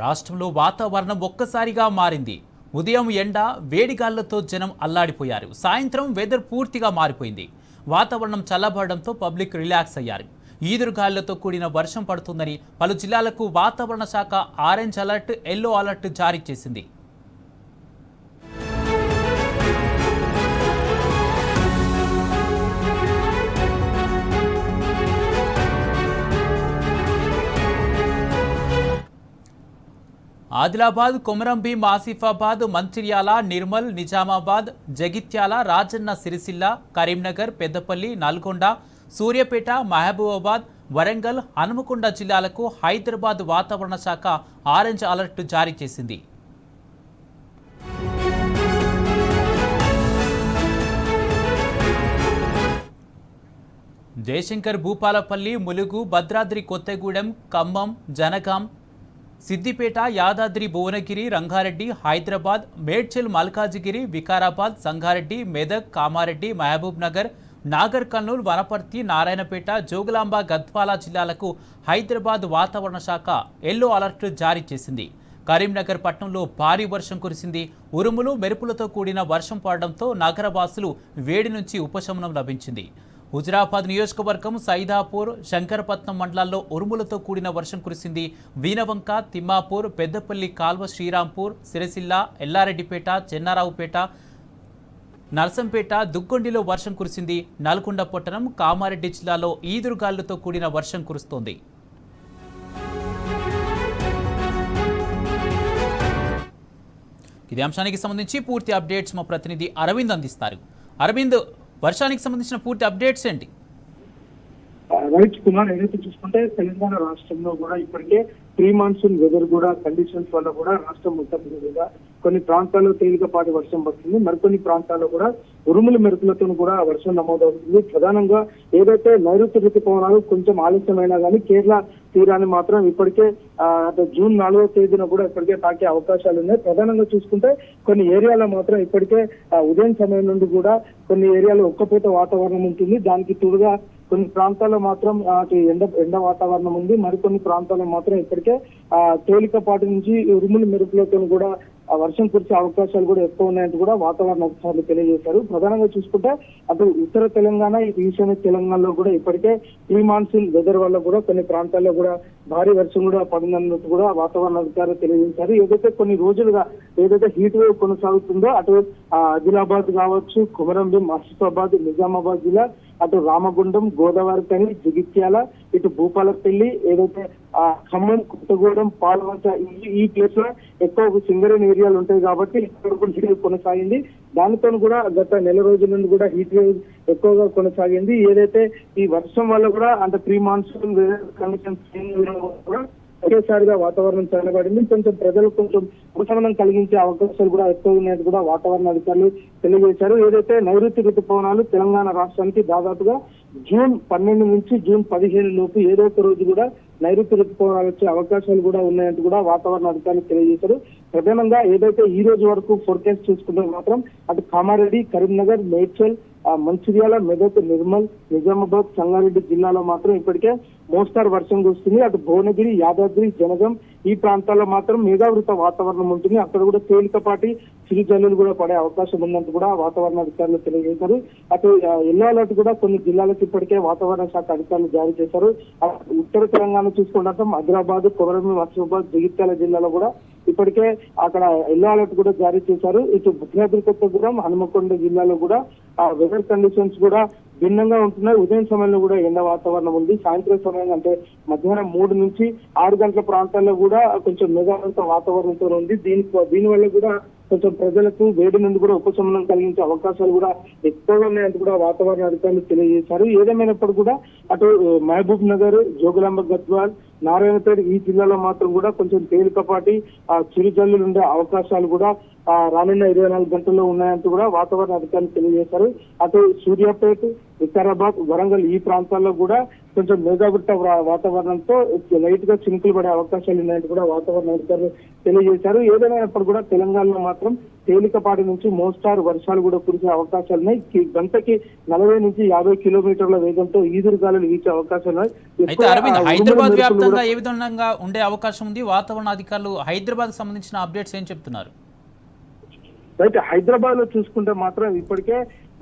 రాష్ట్రంలో వాతావరణం ఒక్కసారిగా మారింది. ఉదయం ఎండ, వేడిగాళ్లతో జనం అల్లాడిపోయారు. సాయంత్రం వెదర్ పూర్తిగా మారిపోయింది. వాతావరణం చల్లబడడంతో పబ్లిక్ రిలాక్స్ అయ్యారు. ఈదురుగాళ్లతో కూడిన వర్షం పడుతుందని పలు జిల్లాలకు వాతావరణ శాఖ ఆరెంజ్ అలర్ట్, ఎల్లో అలర్ట్ జారీ చేసింది. ఆదిలాబాద్, కొమరంభీం, ఆసిఫాబాద్, మంచిర్యాల, నిర్మల్, నిజామాబాద్, జగిత్యాల, రాజన్న సిరిసిల్ల, కరీంనగర్, పెద్దపల్లి, నల్గొండ, సూర్యాపేట, మహబూబాబాద్, వరంగల్, హనుమకొండ జిల్లాలకు హైదరాబాద్ వాతావరణ శాఖ ఆరెంజ్ అలర్ట్ జారీ చేసింది. జయశంకర్, భూపాలపల్లి, ములుగు, భద్రాద్రి కొత్తగూడెం, ఖమ్మం, జనగాం, సిద్దిపేట, యాదాద్రి భువనగిరి, రంగారెడ్డి, హైదరాబాద్, మేడ్చల్, మల్కాజిగిరి, వికారాబాద్, సంగారెడ్డి, మెదక్, కామారెడ్డి, మహబూబ్ నగర్, నాగర్ కర్నూల్, వనపర్తి, నారాయణపేట, జోగులాంబ, గద్వాల జిల్లాలకు హైదరాబాద్ వాతావరణ శాఖ ఎల్లో అలర్ట్ జారీ చేసింది. కరీంనగర్ పట్టణంలో భారీ వర్షం కురిసింది. ఉరుములు, మెరుపులతో కూడిన వర్షం పడడంతో నగరవాసులు వేడి నుంచి ఉపశమనం లభించింది. హుజురాబాద్ నియోజకవర్గం సైదాపూర్, శంకరపట్నం మండలాల్లో ఉరుములతో కూడిన వర్షం కురిసింది. వీనవంక, తిమ్మాపూర్, పెద్దపల్లి కాల్వ, శ్రీరాంపూర్, సిరిసిల్ల, ఎల్లారెడ్డిపేట, చెన్నారావుపేట, నర్సంపేట, దుగ్గొండిలో వర్షం కురిసింది. నల్గొండ పట్టణం, కామారెడ్డి జిల్లాలో ఈదురుగాలులతో కూడిన వర్షం కురుస్తోంది. ఇదే అంశానికి సంబంధించి పూర్తి అప్డేట్స్ మా ప్రతినిధి అరవింద్ అందిస్తారు. అరవింద్, వర్షానికి సంబంధించిన పూర్తి అప్డేట్స్ ఏంటి? రైట్ కుమార్, ఏదైతే చూసుకుంటే తెలంగాణ రాష్ట్రంలో కూడా ఇప్పటికే ప్రీ మాన్సూన్ వెదర్ కూడా కండిషన్స్ వల్ల కూడా రాష్ట్రం మొత్తం మీద కొన్ని ప్రాంతాల్లో తేలికపాటి వర్షం పడుతుంది. మరికొన్ని ప్రాంతాల్లో కూడా ఉరుముల మెరుపులతో కూడా వర్షం నమోదవుతుంది. ప్రధానంగా ఏదైతే నైరుతి ఋతుపవనాలు కొంచెం ఆలస్యమైనా కానీ కేరళ తీరాన్ని మాత్రం ఇప్పటికే జూన్ 4వ తేదీన కూడా ఇప్పటికే తాకే అవకాశాలు ఉన్నాయి. ప్రధానంగా చూసుకుంటే కొన్ని ఏరియాలో మాత్రం ఇప్పటికే ఉదయం సమయం నుండి కూడా కొన్ని ఏరియాలో ఒక్కపోత వాతావరణం ఉంటుంది. దానికి తోడుగా కొన్ని ప్రాంతాల్లో మాత్రం ఎండ వాతావరణం ఉంది. మరికొన్ని ప్రాంతాల్లో మాత్రం ఇప్పటికే తేలికపాటి నుంచి ఉరుముల మెరుపులతో కూడా వర్షం కురిసే అవకాశాలు కూడా ఎక్కువ ఉన్నాయంటూ కూడా వాతావరణ అధికారులు తెలియజేశారు. ప్రధానంగా చూసుకుంటే అటు ఉత్తర తెలంగాణ, ఈశాన్య తెలంగాణలో కూడా ఇప్పటికే ప్రీ మాన్సూన్ వెదర్ వల్ల కూడా కొన్ని ప్రాంతాల్లో కూడా భారీ వర్షం కూడా పడినట్టు కూడా వాతావరణ అధికారులు తెలియజేశారు. ఏదైతే కొన్ని రోజులుగా ఏదైతే హీట్ వేవ్ కొనసాగుతుందో అటు ఆదిలాబాద్ కావచ్చు, కొమరంభీం, ఆసిఫాబాద్, నిజామాబాద్ జిల్లా, అటు రామగుండం, గోదావరిఖని, జగిత్యాల, ఇటు భూపాలపల్లి, ఏదైతే ఖమ్మం, కొత్తగూడెం, పాల్వంచ ఈ ప్లేస్ లో ఎక్కువ సింగరేణి ఏరియాలు ఉంటాయి కాబట్టి ఇక్కడ కూడా హీట్ వేవ్ కొనసాగింది. దానితో కూడా గత నెల రోజుల నుండి కూడా హీట్ వేవ్ ఎక్కువగా కొనసాగింది. ఏదైతే ఈ వర్షం వల్ల కూడా అంటే ప్రీ మాన్సూన్ కండిషన్స్ కూడా ఒకేసారిగా వాతావరణం చల్లబడింది. కొంచెం ప్రజలకు కొంచెం ఉపశమనం కలిగించే అవకాశాలు కూడా ఎక్కువ ఉన్నాయని కూడా వాతావరణ అధికారులు తెలియజేశారు. ఏదైతే నైరుతి ఋతుపవనాలు తెలంగాణ రాష్ట్రానికి దాదాపుగా జూన్ 12 నుంచి జూన్ 15 లోపు ఏదో ఒక రోజు కూడా నైరుతి ఋతుపవనాలు వచ్చే అవకాశాలు కూడా ఉన్నాయంటూ కూడా వాతావరణ అధికారులు తెలియజేశారు. ప్రధానంగా ఏదైతే ఈ రోజు వరకు ఫోర్కాస్ట్ చూసుకుంటే మాత్రం అటు కామారెడ్డి, కరీంనగర్, మేడ్చల్, మంచిర్యాల, మెదక్, నిర్మల్, నిజామాబాద్, సంగారెడ్డి జిల్లాలో మాత్రం ఇప్పటికే మోస్తారు వర్షం కురుస్తుంది. అటు భువనగిరి, యాదాద్రి, జనగం ఈ ప్రాంతాల్లో మాత్రం మేఘావృత వాతావరణం ఉంటుంది. అక్కడ కూడా తేలికపాటి చిరుజల్లులు కూడా పడే అవకాశం ఉందంటూ కూడా వాతావరణ అధికారులు తెలియజేశారు. అటు ఎల్లో అలర్ట్ కూడా కొన్ని జిల్లాలకు ఇప్పటికే వాతావరణ శాఖ అధికారులు జారీ చేశారు. ఉత్తర తెలంగాణ చూసుకుంటే ఆదిలాబాద్, కొమరంభీం, ఆసిఫాబాద్, జగిత్యాల జిల్లాలో కూడా ఇప్పటికే అక్కడ ఎల్లో అలర్ట్ కూడా జారీ చేశారు. ఇటు భద్రాద్రి కొత్తగూడెం, హనుమకొండ జిల్లాలో కూడా వెదర్ కండిషన్స్ కూడా భిన్నంగా ఉంటున్నాయి. ఉదయం సమయంలో కూడా ఎండ వాతావరణం ఉంది. సాయంత్రం సమయం అంటే మధ్యాహ్నం 3 నుంచి 6 గంటల ప్రాంతాల్లో కూడా కొంచెం మేఘావృత వాతావరణంతో ఉంది. దీనివల్ల కూడా కొంచెం ప్రజలకు వేడి నుండి కూడా ఉపశమనం కలిగించే అవకాశాలు కూడా ఎక్కువగా ఉన్నాయంటూ కూడా వాతావరణ అధికారులు తెలియజేశారు. ఏదేమైనప్పుడు కూడా అటు మహబూబ్ నగర్, జోగులాంబ, గద్వాల్, నారాయణపేట ఈ జిల్లాలో మాత్రం కూడా కొంచెం తేలికపాటి చిరుజల్లులు ఉండే అవకాశాలు కూడా రానున్న 24 గంటల్లో ఉన్నాయంటూ కూడా వాతావరణ అధికారులు తెలియజేశారు. అటు సూర్యాపేట, వికారాబాద్, వరంగల్ ఈ ప్రాంతాల్లో కూడా కొంచెం మేఘావృత వాతావరణంతో లైట్ గా చినుకులు పడే అవకాశాలు ఉన్నాయని కూడా వాతావరణ అధికారులు తెలియజేశారు. ఏదేమైనప్పుడు కూడా తెలంగాణలో మాత్రం తేలికపాటి నుంచి మోస్తారు వర్షాలు కూడా కురిసే అవకాశాలు ఉన్నాయి. గంటకి 40 నుంచి 50 కిలోమీటర్ల వేగంతో ఈదురు గాలులు వీచే అవకాశాలు ఉన్నాయి. అయితే అరవింద్, హైదరాబాద్ వ్యాప్తంగా ఏ విధంగా ఉండే అవకాశం ఉంది? వాతావరణ అధికారులు హైదరాబాద్ సంబంధించిన అప్డేట్స్ ఏం చెప్తున్నారు? అయితే హైదరాబాద్ లో చూసుకుంటే మాత్రం ఇప్పటికే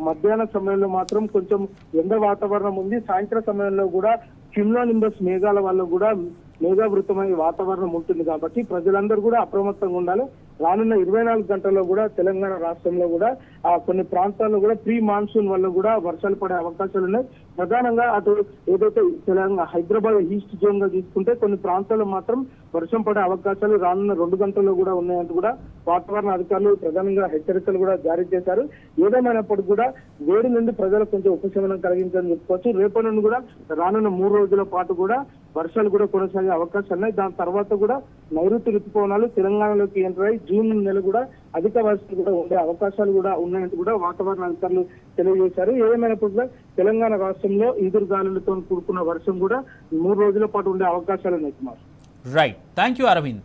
మధ్యాహ్న సమయంలో మాత్రం కొంచెం ఎండ వాతావరణం ఉంది. సాయంత్రం సమయంలో కూడా క్యూములోనింబస్ మేఘాల వల్ల కూడా మేఘావృతమైన వాతావరణం ఉంటుంది కాబట్టి ప్రజలందరూ కూడా అప్రమత్తంగా ఉండాలి. రానున్న 24 గంటల్లో కూడా తెలంగాణ రాష్ట్రంలో కూడా కొన్ని ప్రాంతాల్లో కూడా ప్రీ మాన్సూన్ వల్ల కూడా వర్షాలు పడే అవకాశాలు ఉన్నాయి. ప్రధానంగా అటు ఏదైతే తెలంగాణ హైదరాబాద్ ఈస్ట్ జోన్ గా తీసుకుంటే కొన్ని ప్రాంతాల్లో మాత్రం వర్షం పడే అవకాశాలు రానున్న 2 గంటల్లో కూడా ఉన్నాయంటూ కూడా వాతావరణ అధికారులు ప్రధానంగా హెచ్చరికలు కూడా జారీ చేశారు. ఏదేమైనప్పటికీ కూడా వేడి నుండి ప్రజలకు కొంచెం ఉపశమనం కలిగించాలని చెప్పుకోవచ్చు. రేపటి నుండి కూడా రానున్న 3 రోజుల పాటు కూడా వర్షాలు కూడా కొనసాగే అవకాశాలు ఉన్నాయి. దాని తర్వాత కూడా నైరుతి ఋతుపవనాలు తెలంగాణలోకి ఎంటర్ అయ్యి జూన్ నెల కూడా అధిక వర్షాలు కూడా ఉండే అవకాశాలు కూడా ఉన్నాయంటూ కూడా వాతావరణ అధికారులు తెలియజేశారు. ఏదేమైనప్పుడు కూడా తెలంగాణ రాష్ట్రంలో ఈదురు గాలులతో కూడుకున్న వర్షం కూడా 3 రోజుల పాటు ఉండే అవకాశాలు ఉన్నాయి Kumar. Right, thank you Arvind.